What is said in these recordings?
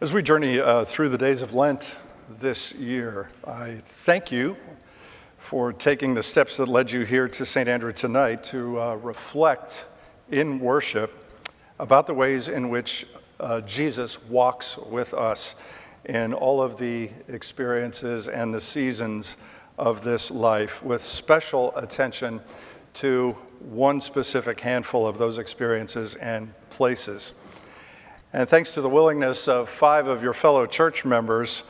As we journey through the days of Lent this year, I thank you for taking the steps that led you here to St. Andrew tonight to reflect in worship about the ways in which Jesus walks with us in all of the experiences and the seasons of this life, with special attention to one specific handful of those experiences and places. And thanks to the willingness of 5 of your fellow church members,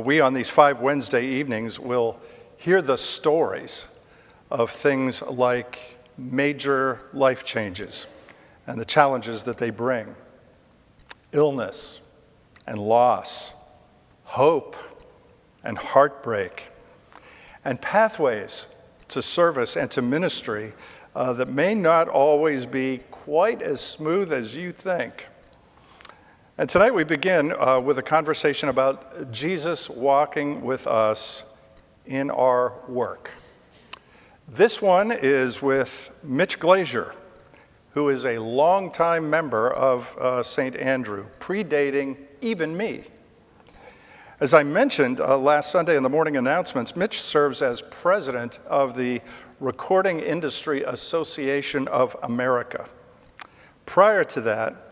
we on these 5 Wednesday evenings will hear the stories of things like major life changes and the challenges that they bring, illness and loss, hope and heartbreak, and pathways to service and to ministry that may not always be quite as smooth as you think. And tonight we begin with a conversation about Jesus walking with us in our work. This one is with Mitch Glazier, who is a longtime member of St. Andrew, predating even me. As I mentioned last Sunday in the morning announcements, Mitch serves as president of the Recording Industry Association of America. Prior to that,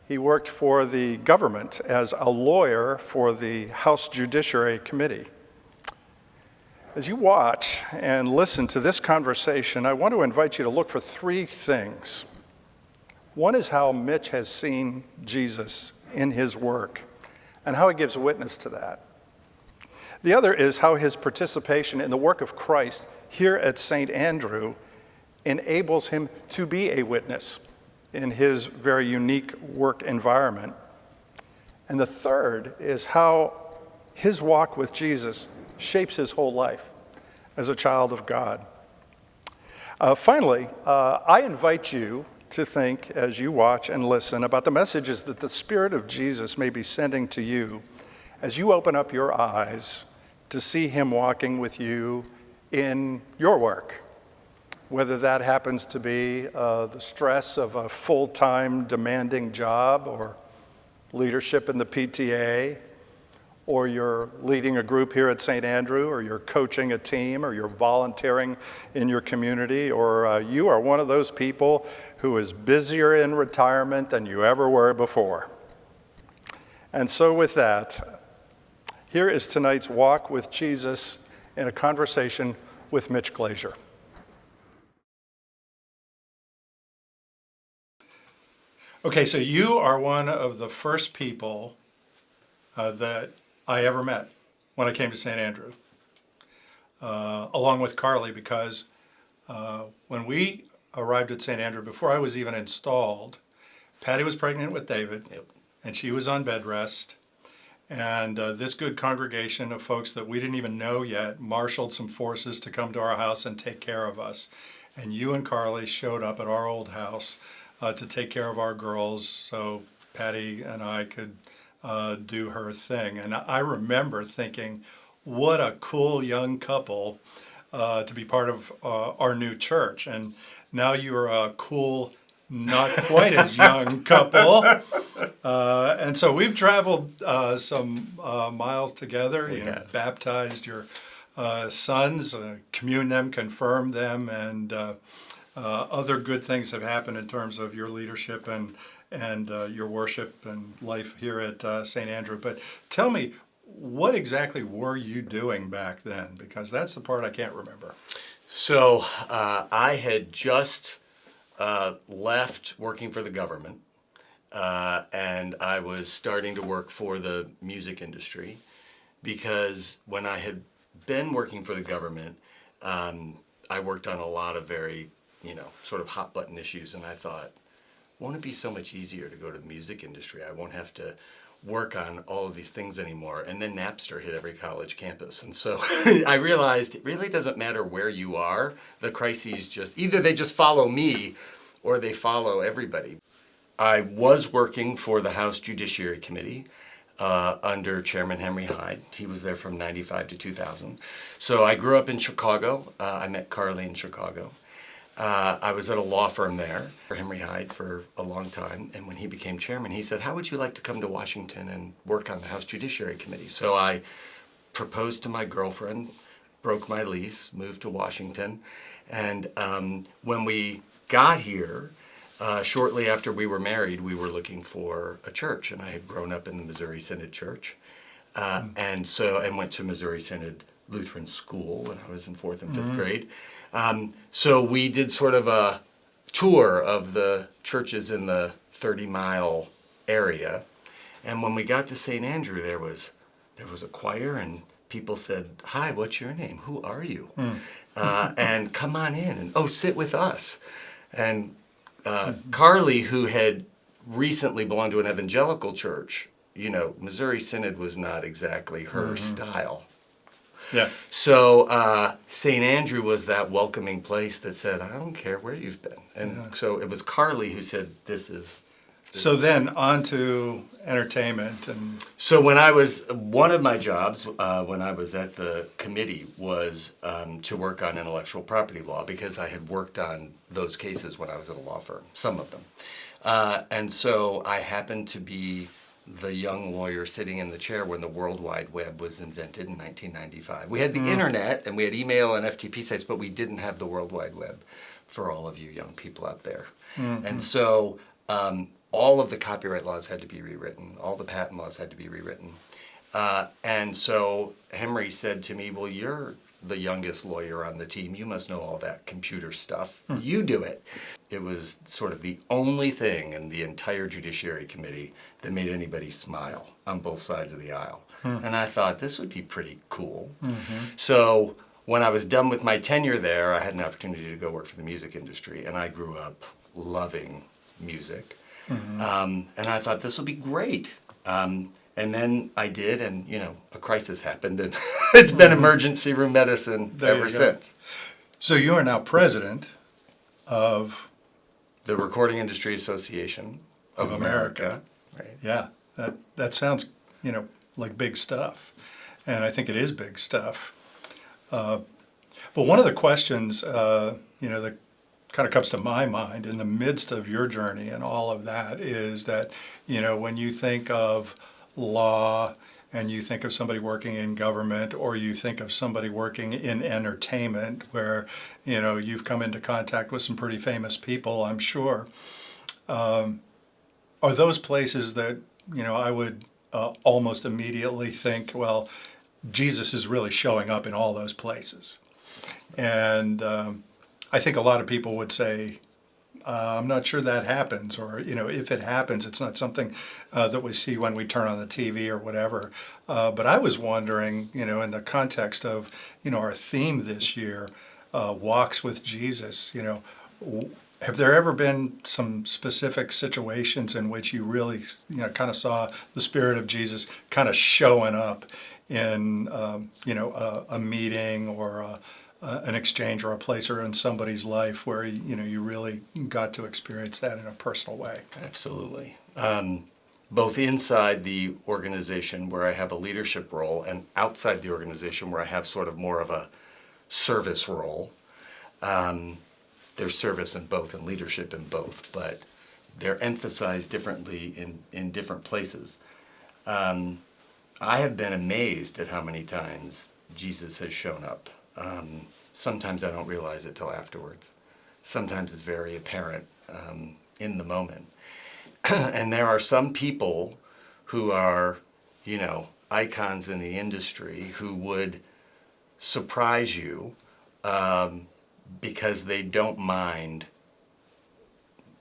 he worked for the government as a lawyer for the House Judiciary Committee. As you watch and listen to this conversation, I want to invite you to look for 3 things. One is how Mitch has seen Jesus in his work and how he gives witness to that. The other is how his participation in the work of Christ here at St. Andrew enables him to be a witness in his very unique work environment. And the third is how his walk with Jesus shapes his whole life as a child of God. Finally, I invite you to think as you watch and listen about the messages that the Spirit of Jesus may be sending to you as you open up your eyes to see him walking with you in your work. Whether that happens to be the stress of a full-time demanding job, or leadership in the PTA, or you're leading a group here at St. Andrew, or you're coaching a team, or you're volunteering in your community, or you are one of those people who is busier in retirement than you ever were before. And so with that, here is tonight's Walk with Jesus in a conversation with Mitch Glazier. Okay, so you are one of the first people that I ever met when I came to St. Andrew, along with Carly, because when we arrived at St. Andrew, before I was even installed, Patty was pregnant with David, and she was on bed rest, and this good congregation of folks that we didn't even know yet marshaled some forces to come to our house and take care of us. And you and Carly showed up at our old house to take care of our girls so Patty and I could do her thing. And I remember thinking, what a cool young couple to be part of our new church. And now you're a cool, not quite as young couple. And so we've traveled some miles together. You baptized your sons, communed them, confirmed them, and other good things have happened in terms of your leadership and your worship and life here at St. Andrew. But tell me, what exactly were you doing back then? Because that's the part I can't remember. So I had just left working for the government, and I was starting to work for the music industry, because when I had been working for the government, I worked on a lot of very sort of hot button issues, and I thought, won't it be so much easier to go to the music industry? I won't have to work on all of these things anymore. And then Napster hit every college campus. And so I realized it really doesn't matter where you are. The crises either they just follow me or they follow everybody. I was working for the House Judiciary Committee under Chairman Henry Hyde. He was there from 95 to 2000. So I grew up in Chicago. I met Carly in Chicago. I was at a law firm there for Henry Hyde for a long time, and when he became chairman, he said, "How would you like to come to Washington and work on the House Judiciary Committee?" So I proposed to my girlfriend, broke my lease, moved to Washington, and when we got here, shortly after we were married, we were looking for a church, and I had grown up in the Missouri Synod Church, and went to Missouri Synod Lutheran School when I was in fourth and fifth grade. So we did sort of a tour of the churches in the 30-mile area, and when we got to St. Andrew, there was a choir, and people said, "Hi, what's your name? Who are you?" And come on in, and sit with us. And Carly, who had recently belonged to an evangelical church, Missouri Synod was not exactly her style. Yeah. So St. Andrew was that welcoming place that said, "I don't care where you've been." And so it was Carly who said, "This is..." So then on to entertainment and... So one of my jobs when I was at the committee was to work on intellectual property law, because I had worked on those cases when I was at a law firm, some of them. And so I happened to be the young lawyer sitting in the chair when the World Wide Web was invented in 1995. We had the internet and we had email and FTP sites, but we didn't have the World Wide Web for all of you young people out there. And so all of the copyright laws had to be rewritten. All the patent laws had to be rewritten. And so Henry said to me, "Well, you're the youngest lawyer on the team. You must know all that computer stuff. You do it." It was sort of the only thing in the entire Judiciary Committee that made anybody smile on both sides of the aisle. And I thought, this would be pretty cool. So when I was done with my tenure there, I had an opportunity to go work for the music industry, and I grew up loving music. And I thought, this will be great. And then I did, and a crisis happened, and it's been emergency room medicine ever since. So you are now president of... The Recording Industry Association of America. Right. Yeah, that sounds, like big stuff. And I think it is big stuff. But one of the questions, that kind of comes to my mind in the midst of your journey and all of that is that, when you think of law and you think of somebody working in government, or you think of somebody working in entertainment where, you've come into contact with some pretty famous people, I'm sure. Are those places that, I would almost immediately think, well, Jesus is really showing up in all those places. And I think a lot of people would say, I'm not sure that happens, or, if it happens, it's not something that we see when we turn on the TV or whatever. But I was wondering, in the context of, our theme this year, Walks with Jesus, have there ever been some specific situations in which you really, kind of saw the Spirit of Jesus kind of showing up in, a meeting or an exchange or a place or in somebody's life where, you really got to experience that in a personal way? Absolutely. Both inside the organization where I have a leadership role and outside the organization where I have sort of more of a service role. There's service in both and leadership in both, but they're emphasized differently in different places. I have been amazed at how many times Jesus has shown up. Sometimes I don't realize it till afterwards. Sometimes it's very apparent in the moment. And there are some people who are, icons in the industry who would surprise you because they don't mind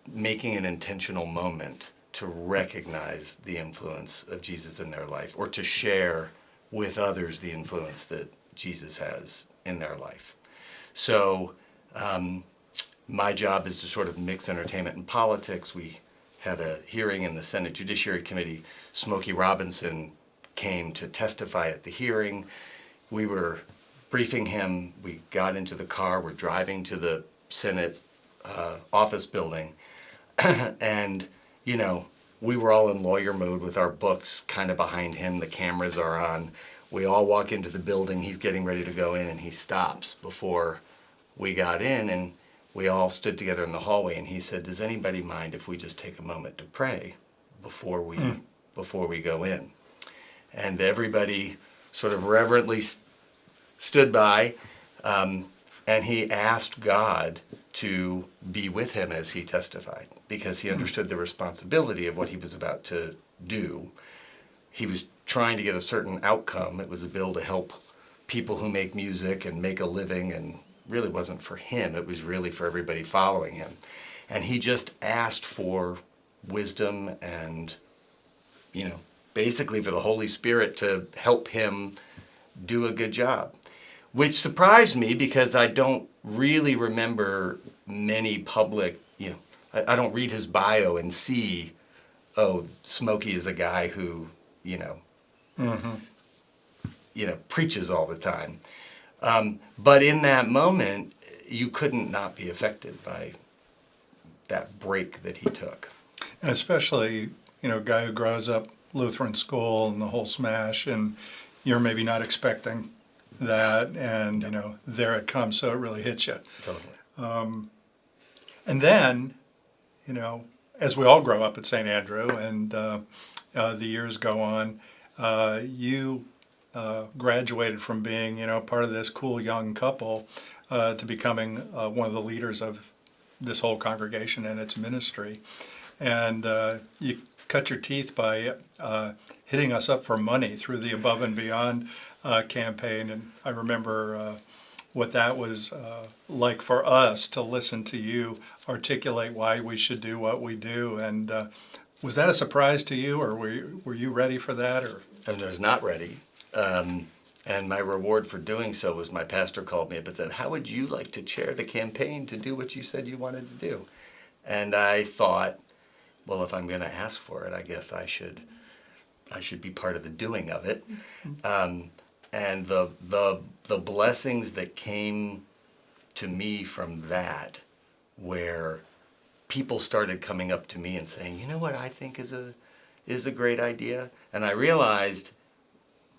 making an intentional moment to recognize the influence of Jesus in their life, or to share with others the influence that Jesus has in their life. So my job is to sort of mix entertainment and politics. We had a hearing in the Senate Judiciary Committee. Smokey Robinson came to testify at the hearing. We were briefing him. We got into the car. We're driving to the Senate office building. And, we were all in lawyer mode with our books kind of behind him. The cameras are on. We all walk into the building. He's getting ready to go in, and he stops before we got in. And we all stood together in the hallway, and he said, "Does anybody mind if we just take a moment to pray before we go in?" And everybody sort of reverently stood by, and he asked God to be with him as he testified, because he understood the responsibility of what he was about to do. He was trying to get a certain outcome. It was a bill to help people who make music and make a living, and really wasn't for him. It was really for everybody following him. And he just asked for wisdom and, basically for the Holy Spirit to help him do a good job, which surprised me because I don't really remember many public, I don't read his bio and see, oh, Smokey is a guy who, preaches all the time. But in that moment, you couldn't not be affected by that break that he took. And especially, a guy who grows up Lutheran school and the whole smash, and you're maybe not expecting that, and, there it comes, so it really hits you. Totally. And then, as we all grow up at St. Andrew and the years go on, you graduated from being, part of this cool young couple to becoming one of the leaders of this whole congregation and its ministry. And you cut your teeth by hitting us up for money through the Above and Beyond campaign. And I remember what that was like for us to listen to you articulate why we should do what we do. And was that a surprise to you, or were you ready for that? Or I was not ready. And my reward for doing so was my pastor called me up and said, "How would you like to chair the campaign to do what you said you wanted to do?" And I thought, well, if I'm going to ask for it, I guess I should be part of the doing of it. And the blessings that came to me from that, where people started coming up to me and saying, "You know what I think is a great idea?" And I realized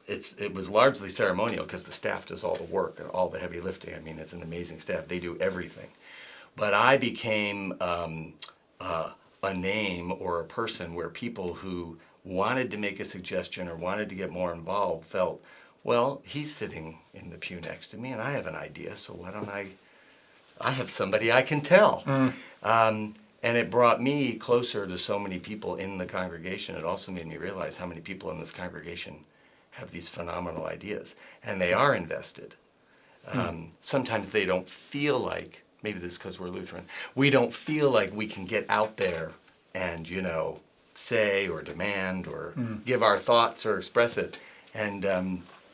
it was largely ceremonial because the staff does all the work and all the heavy lifting. I mean, it's an amazing staff. They do everything. But I became a name or a person where people who wanted to make a suggestion or wanted to get more involved felt, well, he's sitting in the pew next to me and I have an idea, so why don't I have somebody I can tell. And it brought me closer to so many people in the congregation. It also made me realize how many people in this congregation have these phenomenal ideas, and they are invested. Sometimes they don't feel like, maybe this is because we're Lutheran, we don't feel like we can get out there and, say or demand or give our thoughts or express it. And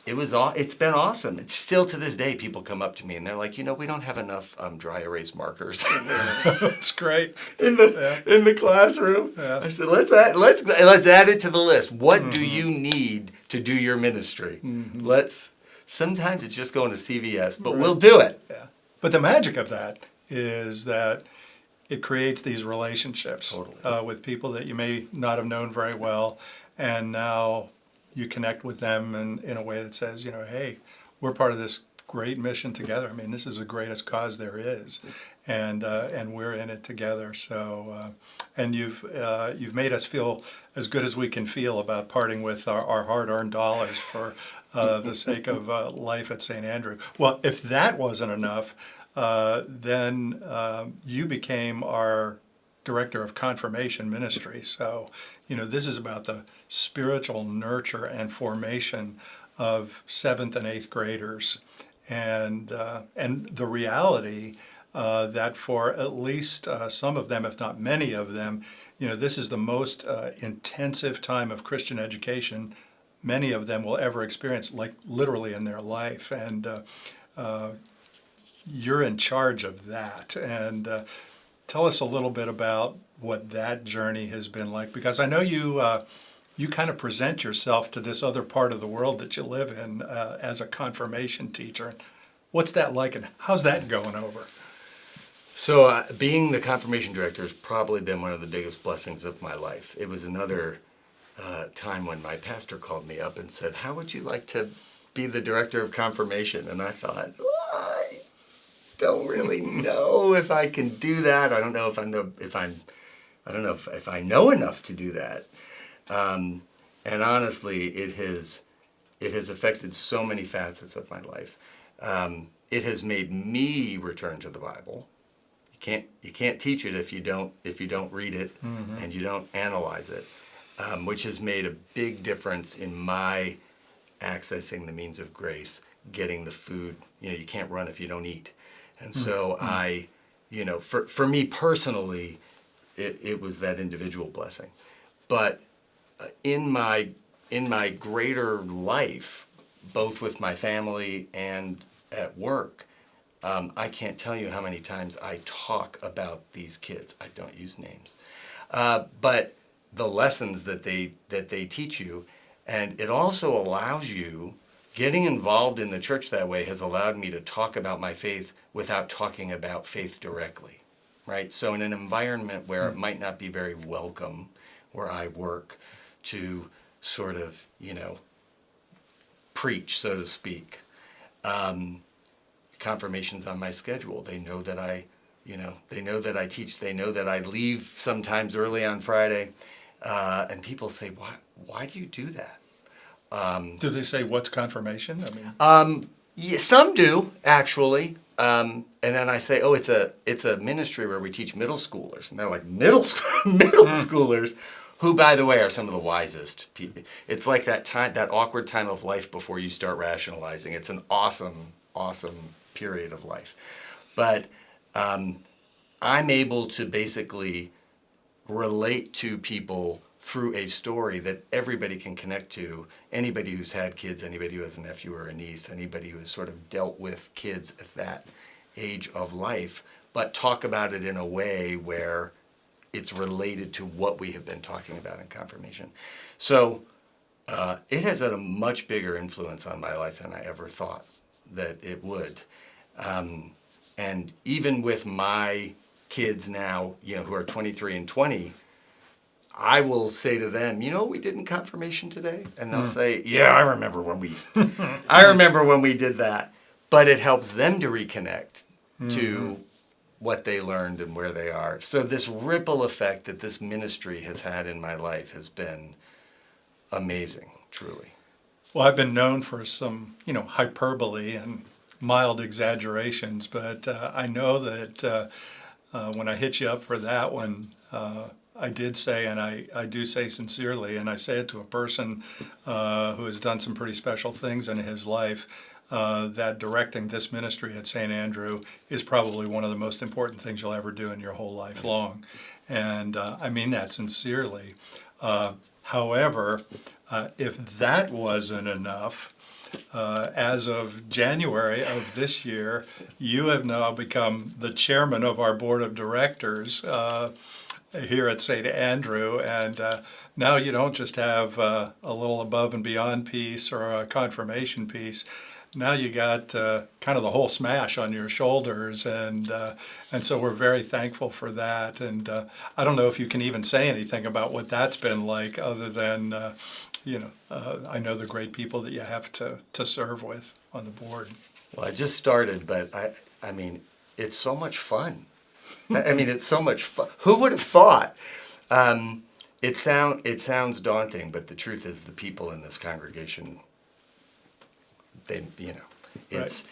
it's been awesome. It's still to this day, people come up to me and they're like, we don't have enough dry erase markers That's great. in the classroom. Yeah. I said, let's add it to the list. What do you need to do your ministry? Sometimes it's just going to CVS, but we'll do it. Yeah. But the magic of that is that it creates these relationships with people that you may not have known very well, and now you connect with them in a way that says, hey, we're part of this great mission together. I mean, this is the greatest cause there is, and we're in it together. So, and you've made us feel as good as we can feel about parting with our hard-earned dollars for the sake of life at St. Andrew. Well, if that wasn't enough, then you became our director of confirmation ministry. So, this is about the spiritual nurture and formation of 7th and 8th graders, and the reality that for at least some of them, if not many of them, this is the most intensive time of Christian education many of them will ever experience, like literally in their life. And you're in charge of that. And tell us a little bit about what that journey has been like, because I know you kind of present yourself to this other part of the world that you live in as a confirmation teacher. What's that like, and how's that going over? So being the confirmation director has probably been one of the biggest blessings of my life. It was another time when my pastor called me up and said, "How would you like to be the director of confirmation?" And I thought, don't really know if I can do that. I don't know if I know enough to do that. And honestly, it has affected so many facets of my life. It has made me return to the Bible. You can't teach it if you don't read it and you don't analyze it, which has made a big difference in my accessing the means of grace, getting the food. You can't run if you don't eat, and so for me personally, it was that individual blessing, but in my greater life, both with my family and at work. I can't tell you how many times I talk about these kids. I don't use names, but the lessons that they teach you, and it also allows you. Getting involved in the church that way has allowed me to talk about my faith without talking about faith directly, right? So in an environment where it might not be very welcome, where I work, to sort of preach, so to speak. Confirmation's on my schedule. They know that I teach. They know that I leave sometimes early on Friday, and people say, "Why do you do that?" Do they say what's confirmation? Yeah, some do actually, and then I say, "Oh, it's a ministry where we teach middle schoolers," and they're like, "Middle schoolers." Who, by the way, are some of the wisest people. It's like that awkward time of life before you start rationalizing. It's an awesome period of life. But I'm able to basically relate to people through a story that everybody can connect to. Anybody who's had kids, anybody who has a nephew or a niece, anybody who has sort of dealt with kids at that age of life, but talk about it in a way where it's related to what we have been talking about in confirmation. So it has had a much bigger influence on my life than I ever thought that it would. And even with my kids now, who are 23 and 20, I will say to them, we did in confirmation today? And they'll say, yeah, I remember when we did that. But it helps them to reconnect to what they learned and where they are. So this ripple effect that this ministry has had in my life has been amazing, truly. Well, I've been known for some, hyperbole and mild exaggerations, but I know that when I hit you up for that one, I did say, and I do say sincerely, and I say it to a person who has done some pretty special things in his life, that directing this ministry at St. Andrew is probably one of the most important things you'll ever do in your whole life long. And I mean that sincerely. However, if that wasn't enough, as of January of this year, you have now become the chairman of our board of directors here at St. Andrew, and now you don't just have a little above and beyond piece or a confirmation piece. Now you got kind of the whole smash on your shoulders, and so we're very thankful for that. And I don't know if you can even say anything about what that's been like, other than I know the great people that you have to serve with on the board. Well, I just started, but I mean, it's so much fun. It's so much fun. Who would have thought? It sounds daunting, but the truth is, the people in this congregation, it's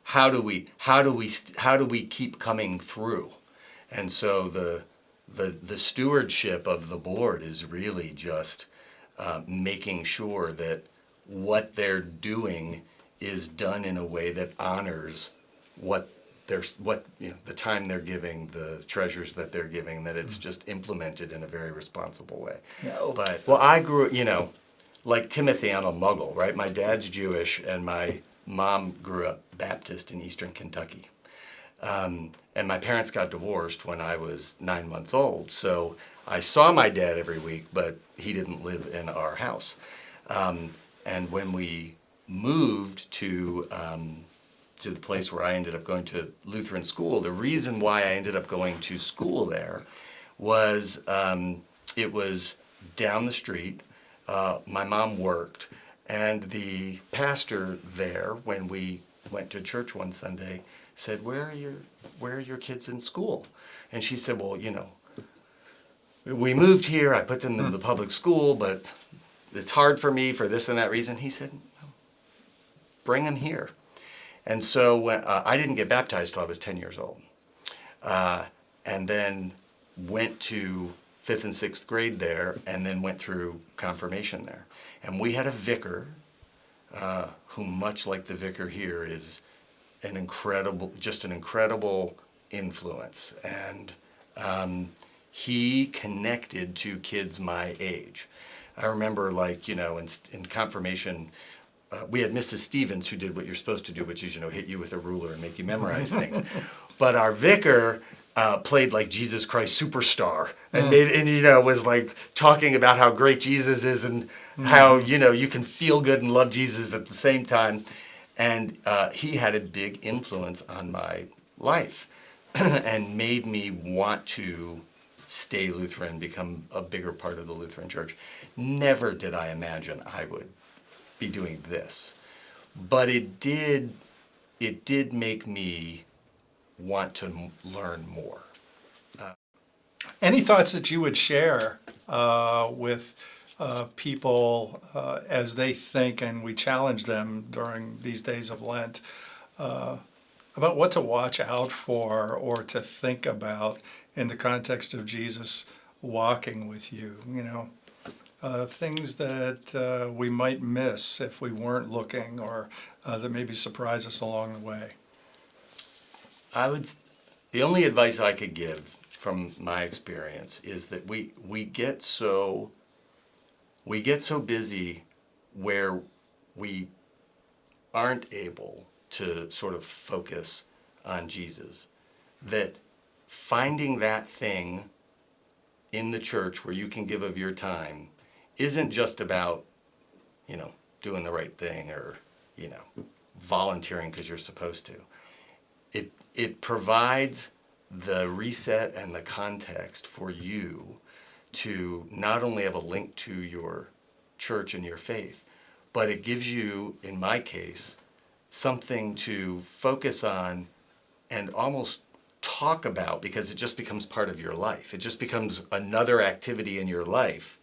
how do we keep coming through? And so the stewardship of the board is really just making sure that what they're doing is done in a way that honors the time they're giving, the treasures that they're giving, that it's just implemented in a very responsible way. No. But I grew, like Timothy, I'm a Muggle, right? My dad's Jewish, and my mom grew up Baptist in Eastern Kentucky. And my parents got divorced when I was 9 months old, so I saw my dad every week, but he didn't live in our house. And when we moved to the place where I ended up going to Lutheran school, the reason why I ended up going to school there was it was down the street. My mom worked, and the pastor there, when we went to church one Sunday, said, where are your kids in school? And she said, well, we moved here, I put them in the public school, but it's hard for me for this and that reason. He said, bring them here. And so when, I didn't get baptized till I was 10 years old. And then went to 5th and 6th grade there, and then went through confirmation there. And we had a vicar who, much like the vicar here, is an incredible influence. And he connected to kids my age. I remember, in confirmation, we had Mrs. Stevens who did what you're supposed to do, which is, hit you with a ruler and make you memorize things. But our vicar played like Jesus Christ Superstar and was like talking about how great Jesus is and how, you can feel good and love Jesus at the same time. And he had a big influence on my life and made me want to stay Lutheran, become a bigger part of the Lutheran Church. Never did I imagine I would be doing this, but it did make me want to learn more. Any thoughts that you would share with people as they think, and we challenge them during these days of Lent, about what to watch out for or to think about in the context of Jesus walking with you, things that we might miss if we weren't looking, or that maybe surprise us along the way? The only advice I could give from my experience is that we get so busy where we aren't able to sort of focus on Jesus, that finding that thing in the church where you can give of your time isn't just about, doing the right thing or, volunteering because you're supposed to. It provides the reset and the context for you to not only have a link to your church and your faith, but it gives you, in my case, something to focus on and almost talk about, because it just becomes part of your life. It just becomes another activity in your life,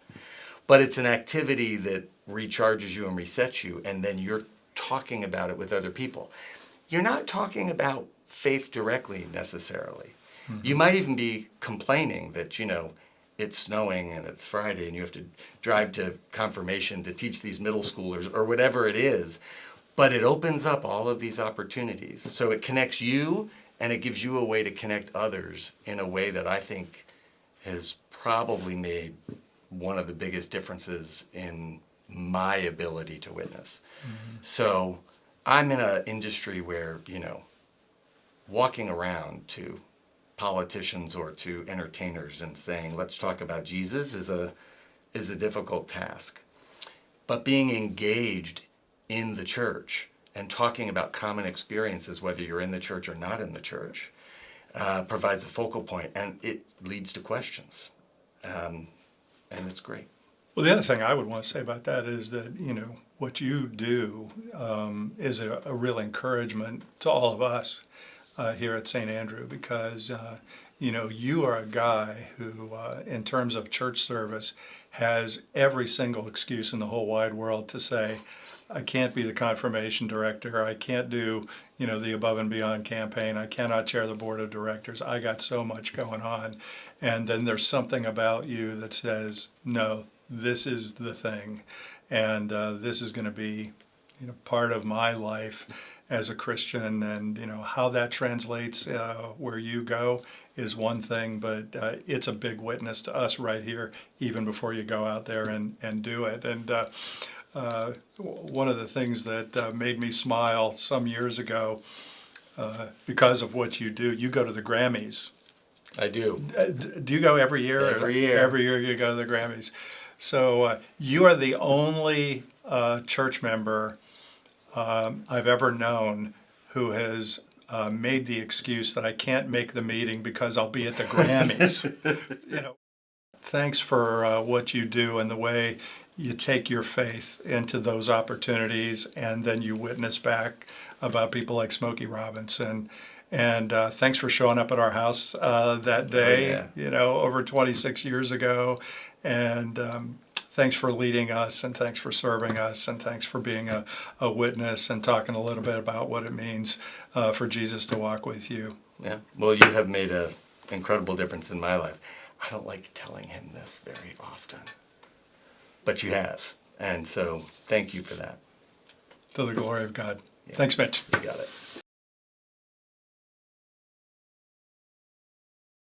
but it's an activity that recharges you and resets you, and then you're talking about it with other people. You're not talking about faith directly necessarily. Mm-hmm. You might even be complaining that, it's snowing and it's Friday and you have to drive to confirmation to teach these middle schoolers or whatever it is, but it opens up all of these opportunities. So it connects you, and it gives you a way to connect others in a way that I think has probably made one of the biggest differences in my ability to witness. Mm-hmm. So I'm in an industry where, walking around to politicians or to entertainers and saying, let's talk about Jesus is a difficult task. But being engaged in the church and talking about common experiences, whether you're in the church or not in the church, provides a focal point, and it leads to questions. And it's great. Well, the other thing I would want to say about that is that, what you do is a real encouragement to all of us here at St. Andrew, because, you are a guy who, in terms of church service, has every single excuse in the whole wide world to say, I can't be the confirmation director, I can't do, the Above and Beyond campaign, I cannot chair the board of directors, I got so much going on. And then there's something about you that says, no, this is the thing, and this is going to be, part of my life as a Christian. And how that translates where you go is one thing, but it's a big witness to us right here, even before you go out there and do it. And one of the things that made me smile some years ago, because of what you do, you go to the Grammys. I do. Do you go every year? Every year. Every year you go to the Grammys. So you are the only church member I've ever known who has made the excuse that I can't make the meeting because I'll be at the Grammys. Thanks for what you do and the way you take your faith into those opportunities, and then you witness back about people like Smokey Robinson. And thanks for showing up at our house that day, yeah. Over 26 years ago. And thanks for leading us, and thanks for serving us, and thanks for being a witness and talking a little bit about what it means for Jesus to walk with you. Yeah. Well, you have made an incredible difference in my life. I don't like telling him this very often, but you have. And so thank you for that. To the glory of God. Yeah. Thanks, Mitch. You got it.